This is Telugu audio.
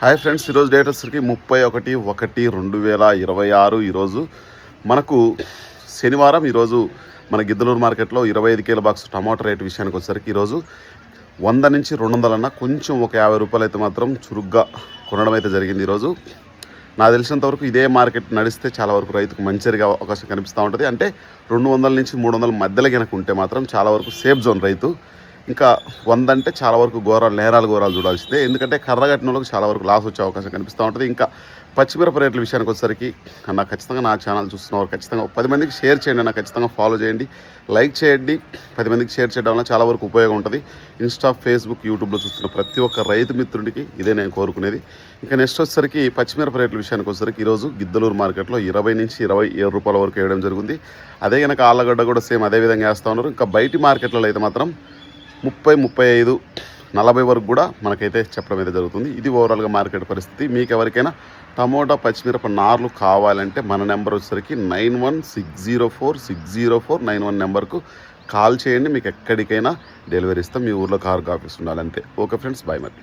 హాయ్ ఫ్రెండ్స్, ఈరోజు డేట్ వచ్చేసరికి 31/1/2026. ఈరోజు మనకు శనివారం. ఈరోజు మన గిద్దలూరు మార్కెట్లో 25 కేల బాక్స్ టమాటో రేటు విషయానికి వచ్చేసరికి ఈరోజు 100 నుంచి 200 అన్న కొంచెం ఒక 50 రూపాయలు అయితే మాత్రం చురుగ్గా కొనడం అయితే జరిగింది. ఈరోజు నాకు తెలిసినంత వరకు ఇదే మార్కెట్ నడిస్తే చాలా వరకు రైతుకు మంచిగా అవకాశం కనిపిస్తూ ఉంటుంది. అంటే 200 నుంచి 300 మధ్యలో కనుక ఉంటే మాత్రం చాలా వరకు సేఫ్ జోన్ రైతు. ఇంకా 100 అంటే చాలా వరకు నేరాలు ఘోరాలు చూడాల్సిందే. ఎందుకంటే కర్రగట్టిన వాళ్ళకి చాలా వరకు లాస్ వచ్చే అవకాశం కనిపిస్తూ ఉంటుంది. ఇంకా పచ్చిమిరప రేట్ల విషయానికి వచ్చేసరికి నాకు ఖచ్చితంగా నా ఛానల్ చూస్తున్నవారు ఖచ్చితంగా 10 మందికి షేర్ చేయండి, నాకు ఖచ్చితంగా ఫాలో చేయండి, లైక్ చేయండి. 10 మందికి షేర్ చేయడం వల్ల చాలా వరకు ఉపయోగం ఉంటుంది. ఇన్స్టా, ఫేస్బుక్, యూట్యూబ్లో చూస్తున్న ప్రతి ఒక్క రైతు మిత్రుడికి ఇదే నేను కోరుకునేది. ఇంకా నెక్స్ట్ వచ్చేసరికి పచ్చిమిరప రేట్ల విషయానికి వచ్చేసరికి ఈరోజు గిద్దలూరు మార్కెట్లో 20 నుంచి 27 రూపాయల వరకు వేయడం జరిగింది. అదే కనుక ఆళ్ళగడ్డ కూడా సేమ్ అదే విధంగా వేస్తూ ఉన్నారు. ఇంకా బయటి మార్కెట్లలో అయితే మాత్రం 30, 35, 40 వరకు కూడా మనకైతే చెప్పడం అయితే జరుగుతుంది. ఇది ఓవరాల్గా మార్కెట్ పరిస్థితి. మీకు ఎవరికైనా టమోటా పచ్చిమిరప నార్లు కావాలంటే మన నెంబర్ వచ్చేసరికి 9160460491 నెంబర్కు కాల్ చేయండి. మీకు ఎక్కడికైనా డెలివరీ ఇస్తాం. మీ ఊర్లో కార్ ఆఫీస్ ఉండాలంటే. ఓకే ఫ్రెండ్స్, బాయ్ మరి.